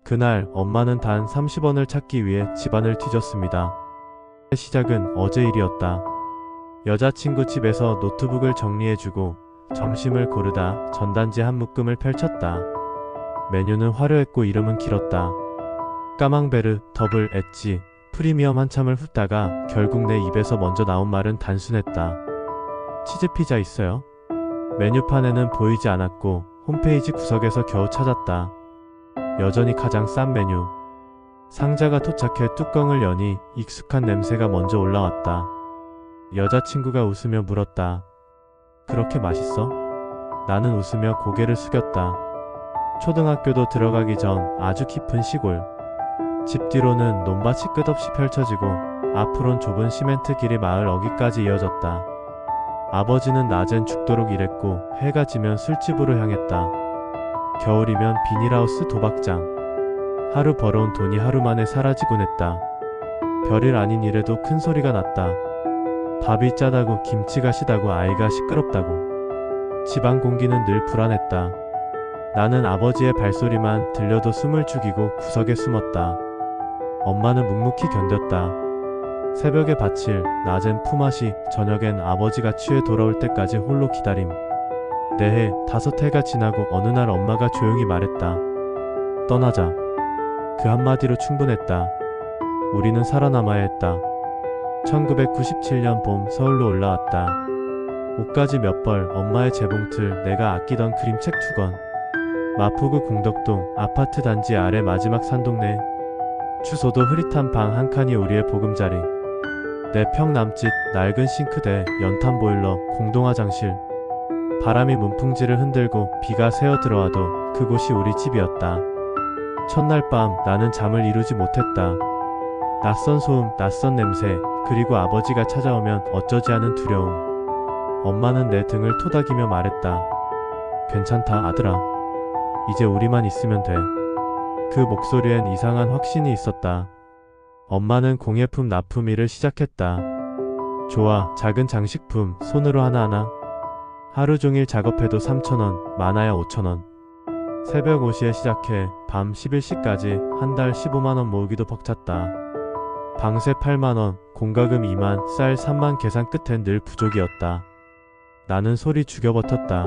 그날 엄마는 단 30원을 찾기 위해 집안을 뒤졌습니다. 시작은 어제 일이었다. 여자친구 집에서 노트북을 정리해주고 점심을 고르다 전단지 한 묶음을 펼쳤다. 메뉴는 화려했고 이름은 길었다. 까망베르, 더블, 엣지, 프리미엄 한참을 훑다가 결국 내 입에서 먼저 나온 말은 단순했다. 치즈 피자 있어요? 메뉴판에는 보이지 않았고 홈페이지 구석에서 겨우 찾았다. 여전히 가장 싼 메뉴. 상자가 도착해 뚜껑을 여니 익숙한 냄새가 먼저 올라왔다. 여자친구가 웃으며 물었다. 그렇게 맛있어? 나는 웃으며 고개를 숙였다. 초등학교도 들어가기 전 아주 깊은 시골. 집 뒤로는 논밭이 끝없이 펼쳐지고 앞으론 좁은 시멘트 길이 마을 어귀까지 이어졌다. 아버지는 낮엔 죽도록 일했고 해가 지면 술집으로 향했다. 겨울이면 비닐하우스 도박장. 하루 벌어온 돈이 하루 만에 사라지곤 했다. 별일 아닌 일에도 큰 소리가 났다. 밥이 짜다고 김치가 시다고 아이가 시끄럽다고. 집안 공기는 늘 불안했다. 나는 아버지의 발소리만 들려도 숨을 죽이고 구석에 숨었다. 엄마는 묵묵히 견뎠다. 새벽에 밭일, 낮엔 품앗이, 저녁엔 아버지가 취해 돌아올 때까지 홀로 기다림. 4해, 5해가 지나고 어느 날 엄마가 조용히 말했다. 떠나자. 그 한마디로 충분했다. 우리는 살아남아야 했다. 1997년 봄 서울로 올라왔다. 옷가지 몇 벌, 엄마의 재봉틀, 내가 아끼던 그림책 2권. 마포구 공덕동 아파트 단지 아래 마지막 산동네. 주소도 흐릿한 방 한 칸이 우리의 보금자리. 4평 남짓, 낡은 싱크대, 연탄 보일러, 공동화장실. 바람이 문풍지를 흔들고 비가 새어 들어와도 그곳이 우리 집이었다. 첫날 밤 나는 잠을 이루지 못했다. 낯선 소음, 낯선 냄새, 그리고 아버지가 찾아오면 어쩌지 않은 두려움. 엄마는 내 등을 토닥이며 말했다. 괜찮다 아들아. 이제 우리만 있으면 돼. 그 목소리엔 이상한 확신이 있었다. 엄마는 공예품 납품 일을 시작했다. 좋아, 작은 장식품, 손으로 하나하나. 하루 종일 작업해도 3,000원, 많아야 5,000원. 새벽 5시에 시작해 밤 11시까지 한 달 15만원 모으기도 벅찼다. 방세 8만원, 공과금 2만, 쌀 3만 계산 끝엔 늘 부족이었다. 나는 소리 죽여 버텼다.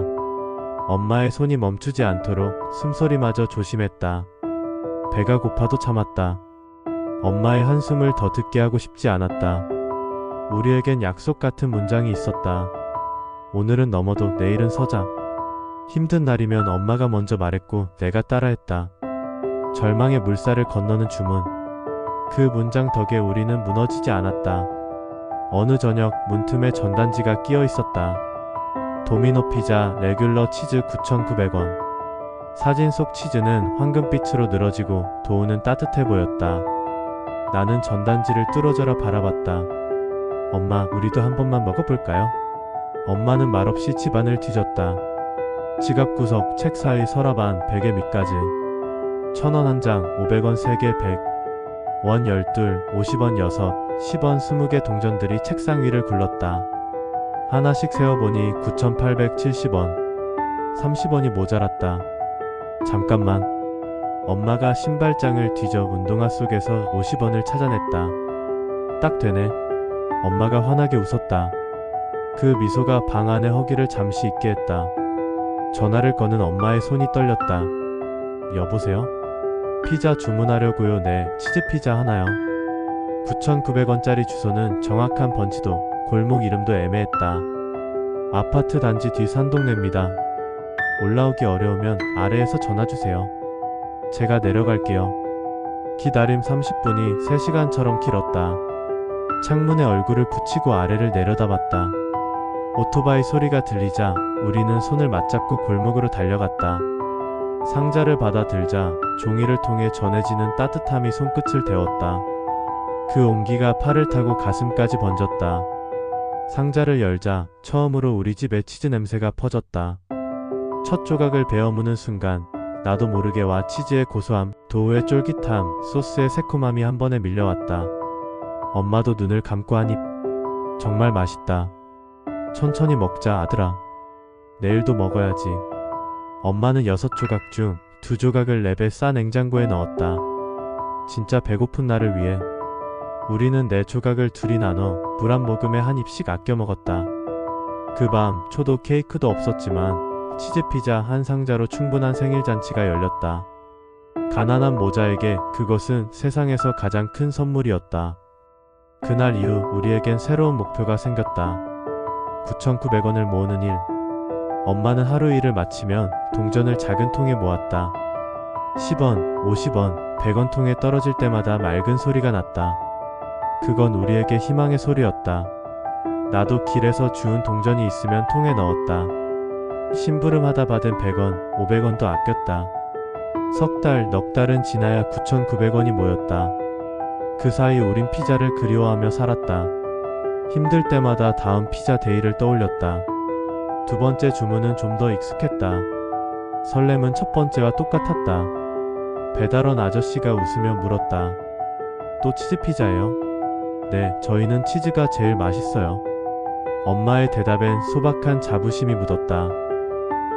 엄마의 손이 멈추지 않도록 숨소리마저 조심했다. 배가 고파도 참았다. 엄마의 한숨을 더 듣게 하고 싶지 않았다. 우리에겐 약속 같은 문장이 있었다. 오늘은 넘어도 내일은 서자. 힘든 날이면 엄마가 먼저 말했고 내가 따라했다. 절망의 물살을 건너는 주문. 그 문장 덕에 우리는 무너지지 않았다. 어느 저녁 문틈에 전단지가 끼어 있었다. 도미노 피자 레귤러 치즈 9,900원. 사진 속 치즈는 황금빛으로 늘어지고 도우는 따뜻해 보였다. 나는 전단지를 뚫어져라 바라봤다. 엄마, 우리도 한 번만 먹어볼까요? 엄마는 말없이 집안을 뒤졌다. 지갑 구석, 책 사이 서랍 안, 베개 밑까지. 1,000원 한 장, 500원 3개 100. 원 12, 50원 6, 10원 20개 동전들이 책상 위를 굴렀다. 하나씩 세어보니 9,870원. 30원이 모자랐다. 잠깐만. 엄마가 신발장을 뒤져 운동화 속에서 50원을 찾아냈다. 딱 되네. 엄마가 환하게 웃었다. 그 미소가 방 안의 허기를 잠시 잊게 했다. 전화를 거는 엄마의 손이 떨렸다. 여보세요? 피자 주문하려고요. 네, 치즈 피자 하나요. 9,900원짜리 주소는 정확한 번지도, 골목 이름도 애매했다. 아파트 단지 뒤 산동네입니다. 올라오기 어려우면 아래에서 전화주세요. 제가 내려갈게요. 기다림 30분이 3시간처럼 길었다. 창문에 얼굴을 붙이고 아래를 내려다봤다. 오토바이 소리가 들리자 우리는 손을 맞잡고 골목으로 달려갔다. 상자를 받아 들자 종이를 통해 전해지는 따뜻함이 손끝을 데웠다. 그 온기가 팔을 타고 가슴까지 번졌다. 상자를 열자 처음으로 우리 집에 치즈 냄새가 퍼졌다. 첫 조각을 베어 무는 순간 나도 모르게 와 치즈의 고소함, 도우의 쫄깃함, 소스의 새콤함이 한 번에 밀려왔다. 엄마도 눈을 감고 한 입. 정말 맛있다. 천천히 먹자 아들아. 내일도 먹어야지. 엄마는 6조각 중 두 조각을 랩에 싸 냉장고에 넣었다. 진짜 배고픈 나를 위해. 우리는 네 조각을 둘이 나눠 물 한 모금에 한 입씩 아껴 먹었다. 그 밤 초도 케이크도 없었지만 치즈 피자 한 상자로 충분한 생일 잔치가 열렸다. 가난한 모자에게 그것은 세상에서 가장 큰 선물이었다. 그날 이후 우리에겐 새로운 목표가 생겼다. 9,900원을 모으는 일. 엄마는 하루 일을 마치면 동전을 작은 통에 모았다. 10원, 50원, 100원 통에 떨어질 때마다 맑은 소리가 났다. 그건 우리에게 희망의 소리였다. 나도 길에서 주운 동전이 있으면 통에 넣었다. 심부름하다 받은 100원, 500원도 아꼈다. 석 달, 넉 달은 지나야 9,900원이 모였다. 그 사이 우린 피자를 그리워하며 살았다. 힘들 때마다 다음 피자 데이를 떠올렸다. 두 번째 주문은 좀 더 익숙했다. 설렘은 첫 번째와 똑같았다. 배달원 아저씨가 웃으며 물었다. 또 치즈 피자예요? 네, 저희는 치즈가 제일 맛있어요. 엄마의 대답엔 소박한 자부심이 묻었다.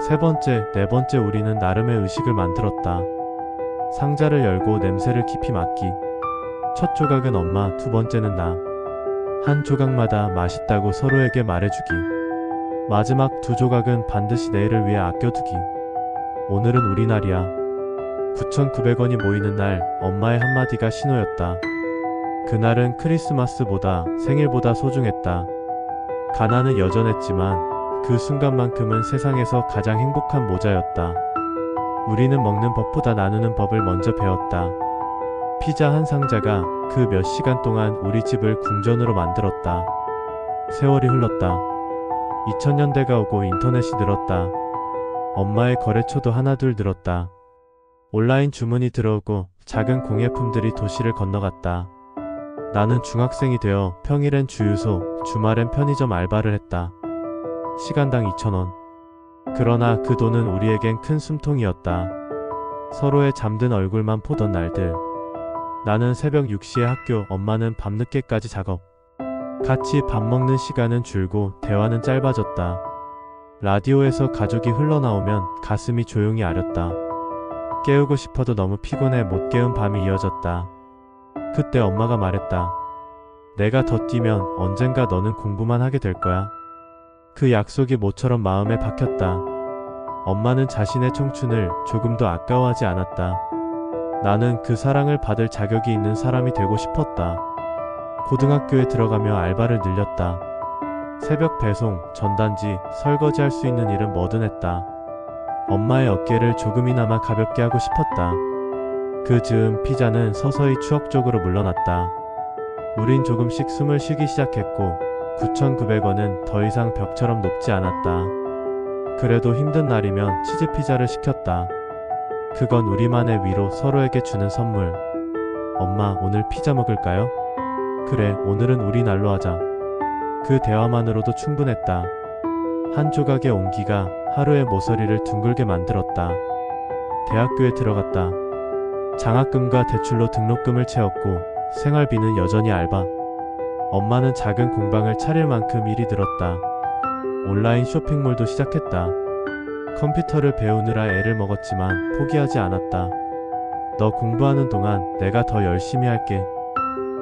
세 번째, 네 번째 우리는 나름의 의식을 만들었다. 상자를 열고 냄새를 깊이 맡기. 첫 조각은 엄마, 두 번째는 나. 한 조각마다 맛있다고 서로에게 말해주기. 마지막 두 조각은 반드시 내일을 위해 아껴두기. 오늘은 우리 날이야. 9,900원이 모이는 날 엄마의 한마디가 신호였다. 그날은 크리스마스보다 생일보다 소중했다. 가난은 여전했지만 그 순간만큼은 세상에서 가장 행복한 모자였다. 우리는 먹는 법보다 나누는 법을 먼저 배웠다. 피자 한 상자가 그 몇 시간 동안 우리 집을 궁전으로 만들었다. 세월이 흘렀다. 2000년대가 오고 인터넷이 늘었다. 엄마의 거래처도 하나둘 늘었다. 온라인 주문이 들어오고 작은 공예품들이 도시를 건너갔다. 나는 중학생이 되어 평일엔 주유소, 주말엔 편의점 알바를 했다. 시간당 2,000원. 그러나 그 돈은 우리에겐 큰 숨통이었다. 서로의 잠든 얼굴만 보던 날들. 나는 새벽 6시에 학교, 엄마는 밤늦게까지 작업. 같이 밥 먹는 시간은 줄고 대화는 짧아졌다. 라디오에서 가족이 흘러나오면 가슴이 조용히 아렸다. 깨우고 싶어도 너무 피곤해 못 깨운 밤이 이어졌다. 그때 엄마가 말했다. 내가 더 뛰면 언젠가 너는 공부만 하게 될 거야. 그 약속이 모처럼 마음에 박혔다. 엄마는 자신의 청춘을 조금도 아까워하지 않았다. 나는 그 사랑을 받을 자격이 있는 사람이 되고 싶었다. 고등학교에 들어가며 알바를 늘렸다. 새벽 배송, 전단지, 설거지 할 수 있는 일은 뭐든 했다. 엄마의 어깨를 조금이나마 가볍게 하고 싶었다. 그 즈음 피자는 서서히 추억 쪽으로 물러났다. 우린 조금씩 숨을 쉬기 시작했고 9,900원은 더 이상 벽처럼 높지 않았다. 그래도 힘든 날이면 치즈 피자를 시켰다. 그건 우리만의 위로, 서로에게 주는 선물. 엄마, 오늘 피자 먹을까요? 그래, 오늘은 우리 날로 하자. 그 대화만으로도 충분했다. 한 조각의 온기가 하루의 모서리를 둥글게 만들었다. 대학교에 들어갔다. 장학금과 대출로 등록금을 채웠고 생활비는 여전히 알바. 엄마는 작은 공방을 차릴 만큼 일이 들었다. 온라인 쇼핑몰도 시작했다. 컴퓨터를 배우느라 애를 먹었지만 포기하지 않았다. 너 공부하는 동안 내가 더 열심히 할게.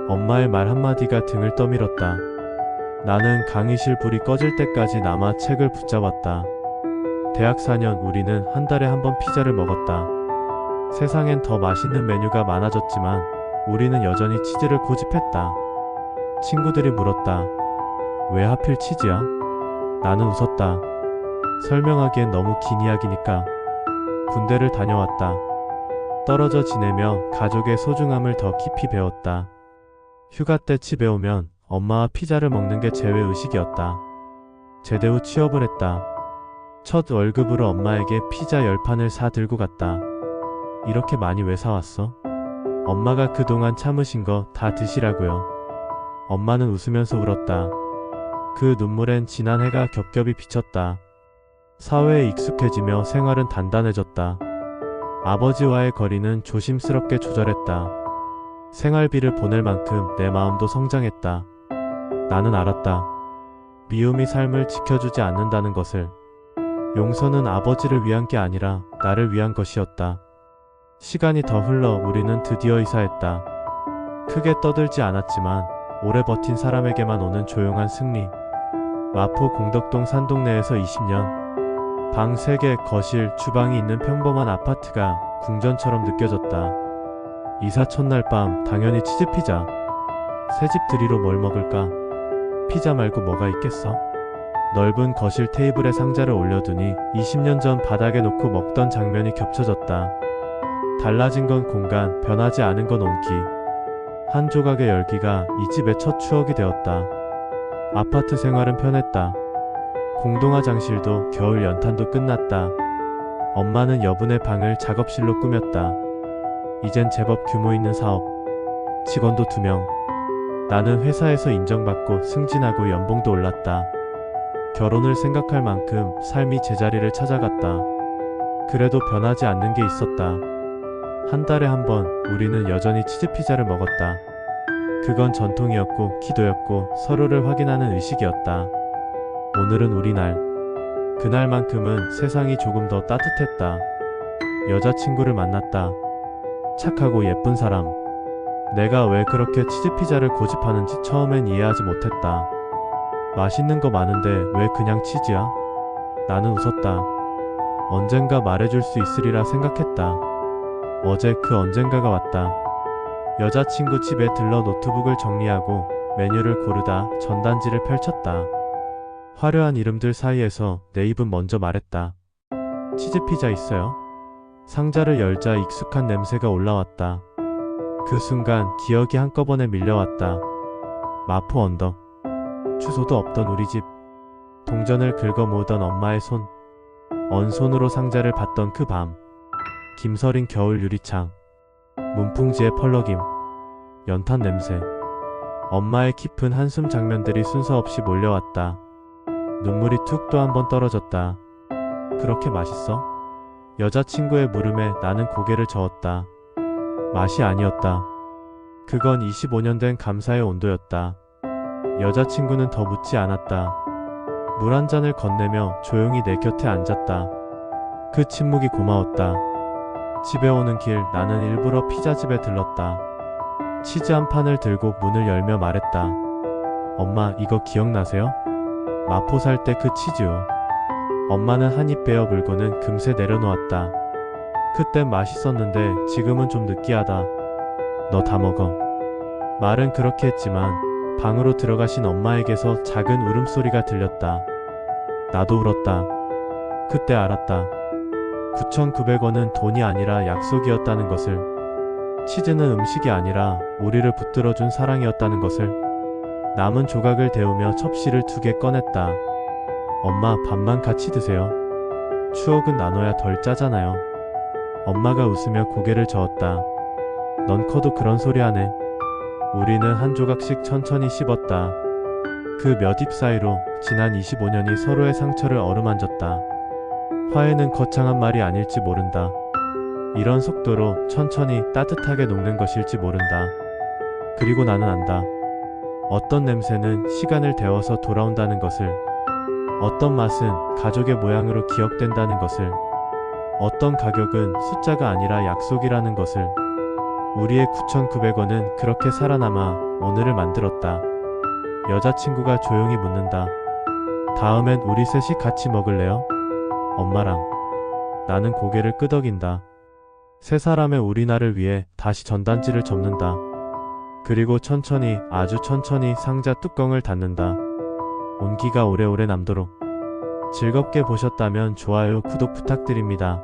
엄마의 말 한마디가 등을 떠밀었다. 나는 강의실 불이 꺼질 때까지 남아 책을 붙잡았다. 대학 4년 우리는 한 달에 한 번 피자를 먹었다. 세상엔 더 맛있는 메뉴가 많아졌지만 우리는 여전히 치즈를 고집했다. 친구들이 물었다. 왜 하필 치즈야? 나는 웃었다. 설명하기엔 너무 긴 이야기니까. 군대를 다녀왔다. 떨어져 지내며 가족의 소중함을 더 깊이 배웠다. 휴가 때 집에 오면 엄마와 피자를 먹는 게 재회의식이었다. 제대 후 취업을 했다. 첫 월급으로 엄마에게 피자 10판을 사 들고 갔다. 이렇게 많이 왜 사왔어? 엄마가 그동안 참으신 거 다 드시라고요. 엄마는 웃으면서 울었다. 그 눈물엔 지난 해가 겹겹이 비쳤다. 사회에 익숙해지며 생활은 단단해졌다. 아버지와의 거리는 조심스럽게 조절했다. 생활비를 보낼 만큼 내 마음도 성장했다. 나는 알았다. 미움이 삶을 지켜주지 않는다는 것을. 용서는 아버지를 위한 게 아니라 나를 위한 것이었다. 시간이 더 흘러 우리는 드디어 이사했다. 크게 떠들지 않았지만 오래 버틴 사람에게만 오는 조용한 승리. 마포 공덕동 산동네에서 20년. 방 3개, 거실, 주방이 있는 평범한 아파트가 궁전처럼 느껴졌다. 이사 첫날 밤 당연히 치즈피자. 새집 들이로 뭘 먹을까? 피자 말고 뭐가 있겠어? 넓은 거실 테이블에 상자를 올려두니 20년 전 바닥에 놓고 먹던 장면이 겹쳐졌다. 달라진 건 공간, 변하지 않은 건 온기. 한 조각의 열기가 이 집의 첫 추억이 되었다. 아파트 생활은 편했다. 공동화장실도 겨울 연탄도 끝났다. 엄마는 여분의 방을 작업실로 꾸몄다. 이젠 제법 규모 있는 사업. 직원도 2명. 나는 회사에서 인정받고 승진하고 연봉도 올랐다. 결혼을 생각할 만큼 삶이 제자리를 찾아갔다. 그래도 변하지 않는 게 있었다. 한 달에 한 번 우리는 여전히 치즈피자를 먹었다. 그건 전통이었고 기도였고 서로를 확인하는 의식이었다. 오늘은 우리 날. 그날만큼은 세상이 조금 더 따뜻했다. 여자친구를 만났다. 착하고 예쁜 사람. 내가 왜 그렇게 치즈피자를 고집하는지 처음엔 이해하지 못했다. 맛있는 거 많은데 왜 그냥 치즈야? 나는 웃었다. 언젠가 말해줄 수 있으리라 생각했다. 어제 그 언젠가가 왔다. 여자친구 집에 들러 노트북을 정리하고 메뉴를 고르다 전단지를 펼쳤다. 화려한 이름들 사이에서 내 입은 먼저 말했다. 치즈피자 있어요? 상자를 열자 익숙한 냄새가 올라왔다. 그 순간 기억이 한꺼번에 밀려왔다. 마포 언덕. 주소도 없던 우리 집. 동전을 긁어 모으던 엄마의 손. 언손으로 상자를 받던 그 밤. 김서린 겨울 유리창. 문풍지의 펄럭임. 연탄 냄새. 엄마의 깊은 한숨 장면들이 순서 없이 몰려왔다. 눈물이 툭 또 한 번 떨어졌다. 그렇게 맛있어? 여자친구의 물음에 나는 고개를 저었다. 맛이 아니었다. 그건 25년 된 감사의 온도였다. 여자친구는 더 묻지 않았다. 물 한 잔을 건네며 조용히 내 곁에 앉았다. 그 침묵이 고마웠다. 집에 오는 길 나는 일부러 피자집에 들렀다. 치즈 한 판을 들고 문을 열며 말했다. 엄마, 이거 기억나세요? 마포 살 때 그 치즈요. 엄마는 한 입 베어 물고는 금세 내려놓았다. 그땐 맛있었는데 지금은 좀 느끼하다. 너 다 먹어. 말은 그렇게 했지만 방으로 들어가신 엄마에게서 작은 울음소리가 들렸다. 나도 울었다. 그때 알았다. 9,900원은 돈이 아니라 약속이었다는 것을. 치즈는 음식이 아니라 우리를 붙들어준 사랑이었다는 것을. 남은 조각을 데우며 첩시를 2개 꺼냈다. 엄마, 밥만 같이 드세요. 추억은 나눠야 덜 짜잖아요. 엄마가 웃으며 고개를 저었다. 넌 커도 그런 소리 하네. 우리는 한 조각씩 천천히 씹었다. 그 몇 입 사이로 지난 25년이 서로의 상처를 어루만졌다. 화해는 거창한 말이 아닐지 모른다. 이런 속도로 천천히 따뜻하게 녹는 것일지 모른다. 그리고 나는 안다. 어떤 냄새는 시간을 데워서 돌아온다는 것을. 어떤 맛은 가족의 모양으로 기억된다는 것을. 어떤 가격은 숫자가 아니라 약속이라는 것을. 우리의 9,900원은 그렇게 살아남아 오늘을 만들었다. 여자친구가 조용히 묻는다. 다음엔 우리 셋이 같이 먹을래요? 엄마랑. 나는 고개를 끄덕인다. 세 사람의 우리 날을 위해 다시 전단지를 접는다. 그리고 천천히, 아주 천천히 상자 뚜껑을 닫는다. 온기가 오래오래 남도록. 즐겁게 보셨다면 좋아요, 구독 부탁드립니다.